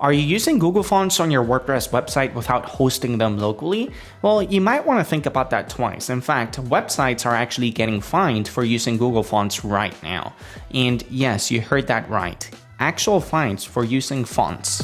Are you using Google Fonts on your WordPress website without hosting them locally? Well, you might want to think about that twice. In fact, websites are actually getting fined for using Google Fonts right now. And yes, you heard that right. Actual fines for using fonts.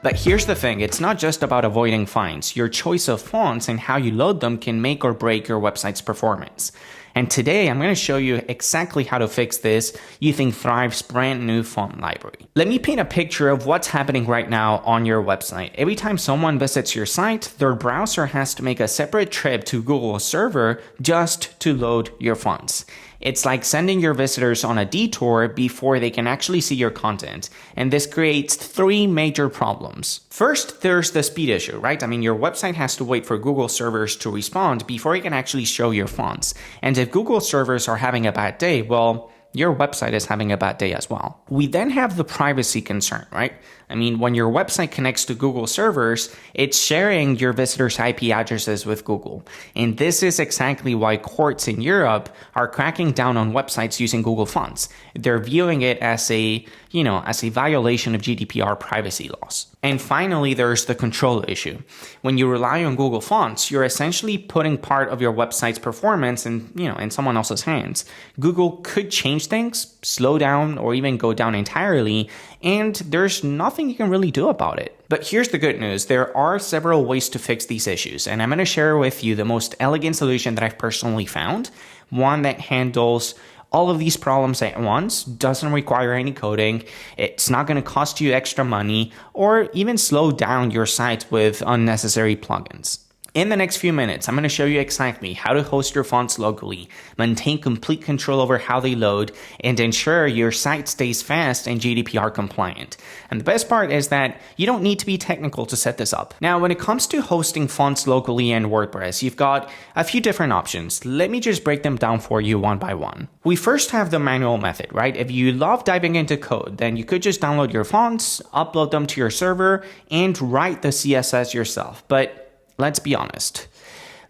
But here's the thing, it's not just about avoiding fines. Your choice of fonts and how you load them can make or break your website's performance. And today I'm going to show you exactly how to fix this using Thrive's brand new font library. Let me paint a picture of what's happening right now on your website. Every time someone visits your site, their browser has to make a separate trip to Google's server just to load your fonts. It's like sending your visitors on a detour before they can actually see your content. And this creates three major problems. First, there's the speed issue, right? I mean, your website has to wait for Google servers to respond before it can actually show your fonts. And if Google servers are having a bad day, well, your website is having a bad day as well. We then have the privacy concern, right? I mean, when your website connects to Google servers, it's sharing your visitors' IP addresses with Google. And this is exactly why courts in Europe are cracking down on websites using Google Fonts. They're viewing it as a violation of GDPR privacy laws. And finally, there's the control issue. When you rely on Google Fonts, you're essentially putting part of your website's performance in someone else's hands. Google could change things, slow down, or even go down entirely, and there's nothing you can really do about it. But here's the good news. There are several ways to fix these issues, and I'm going to share with you the most elegant solution that I've personally found, one that handles all of these problems at once, doesn't require any coding, it's not going to cost you extra money, or even slow down your site with unnecessary plugins. In the next few minutes, I'm going to show you exactly how to host your fonts locally, maintain complete control over how they load, and ensure your site stays fast and GDPR compliant. And the best part is that you don't need to be technical to set this up. Now, when it comes to hosting fonts locally in WordPress, you've got a few different options. Let me just break them down for you one by one. We first have the manual method, right? If you love diving into code, then you could just download your fonts, upload them to your server, and write the CSS yourself. But let's be honest,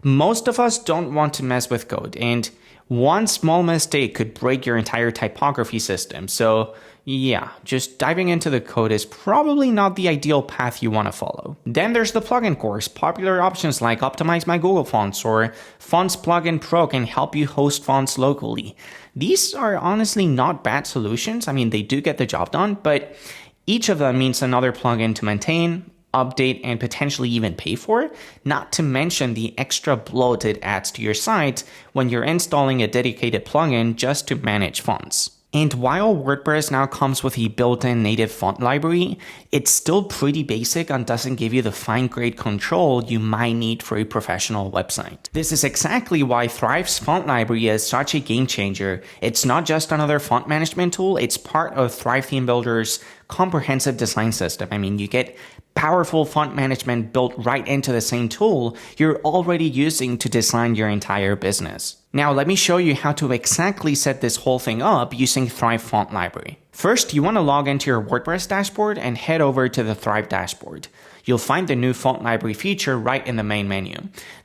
most of us don't want to mess with code, and one small mistake could break your entire typography system. So yeah, just diving into the code is probably not the ideal path you want to follow. Then there's the plugin course. Popular options like Optimize My Google Fonts or Fonts Plugin Pro can help you host fonts locally. These are honestly not bad solutions. I mean, they do get the job done, but each of them means another plugin to maintain, update, and potentially even pay for, not to mention the extra bloat it adds to your site when you're installing a dedicated plugin just to manage fonts. And while WordPress now comes with a built-in native font library, it's still pretty basic and doesn't give you the fine-grained control you might need for a professional website. This is exactly why Thrive's font library is such a game changer. It's not just another font management tool, it's part of Thrive Theme Builder's comprehensive design system. I mean, you get powerful font management built right into the same tool you're already using to design your entire business. Now, let me show you how to exactly set this whole thing up using Thrive Font Library. First, you want to log into your WordPress dashboard and head over to the Thrive dashboard. You'll find the new font library feature right in the main menu.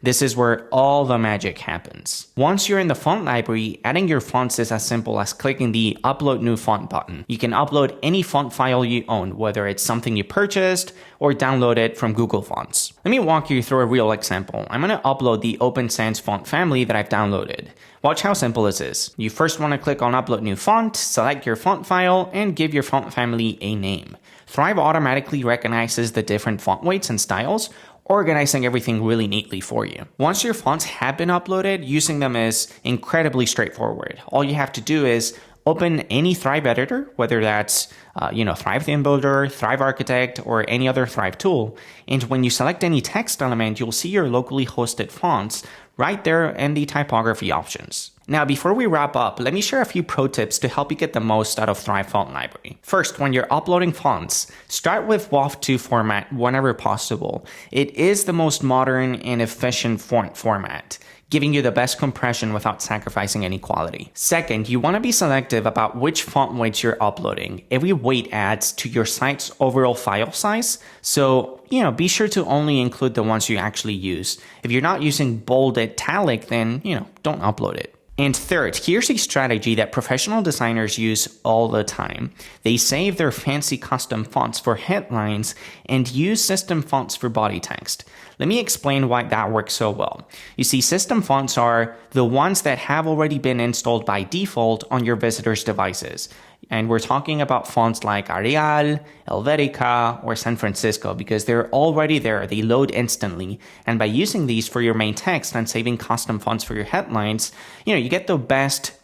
This is where all the magic happens. Once you're in the font library, adding your fonts is as simple as clicking the Upload New Font button. You can upload any font file you own, whether it's something you purchased or download it from Google Fonts. Let me walk you through a real example. I'm going to upload the Open Sans font family that I've downloaded. Watch how simple this is. You first want to click on Upload New Font, select your font file, and give your font family a name. Thrive automatically recognizes the different font weights and styles, organizing everything really neatly for you. Once your fonts have been uploaded, using them is incredibly straightforward. All you have to do is open any Thrive editor, whether that's Thrive Theme Builder, Thrive Architect, or any other Thrive tool. And when you select any text element, you'll see your locally hosted fonts right there in the typography options. Now, before we wrap up, let me share a few pro tips to help you get the most out of Thrive Font Library. First, when you're uploading fonts, start with WAV2 format whenever possible. It is the most modern and efficient font format, giving you the best compression without sacrificing any quality. Second, you want to be selective about which font weights you're uploading. Every weight adds to your site's overall file size, so be sure to only include the ones you actually use. If you're not using bold italic, then don't upload it. And third, here's a strategy that professional designers use all the time. They save their fancy custom fonts for headlines and use system fonts for body text. Let me explain why that works so well. You see, system fonts are the ones that have already been installed by default on your visitors' devices. And we're talking about fonts like Arial, Helvetica, or San Francisco because they're already there. They load instantly. And by using these for your main text and saving custom fonts for your headlines, you get the best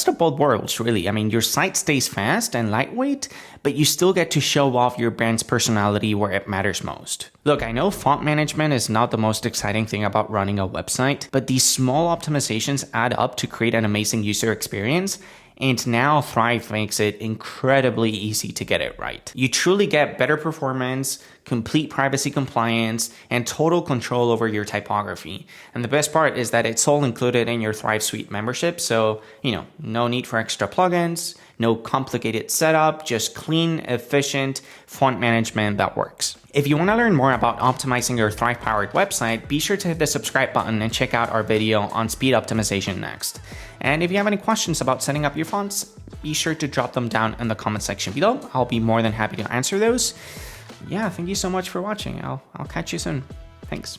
of both worlds, really. I mean, your site stays fast and lightweight, but you still get to show off your brand's personality where it matters most. Look, I know font management is not the most exciting thing about running a website, but these small optimizations add up to create an amazing user experience. And now Thrive makes it incredibly easy to get it right. You truly get better performance, complete privacy compliance, and total control over your typography. And the best part is that it's all included in your Thrive Suite membership. So, no need for extra plugins, no complicated setup, just clean, efficient font management that works. If you want to learn more about optimizing your Thrive-powered website, be sure to hit the subscribe button and check out our video on speed optimization next. And if you have any questions about setting up your fonts, be sure to drop them down in the comment section below. I'll be more than happy to answer those. Yeah, thank you so much for watching. I'll catch you soon. Thanks.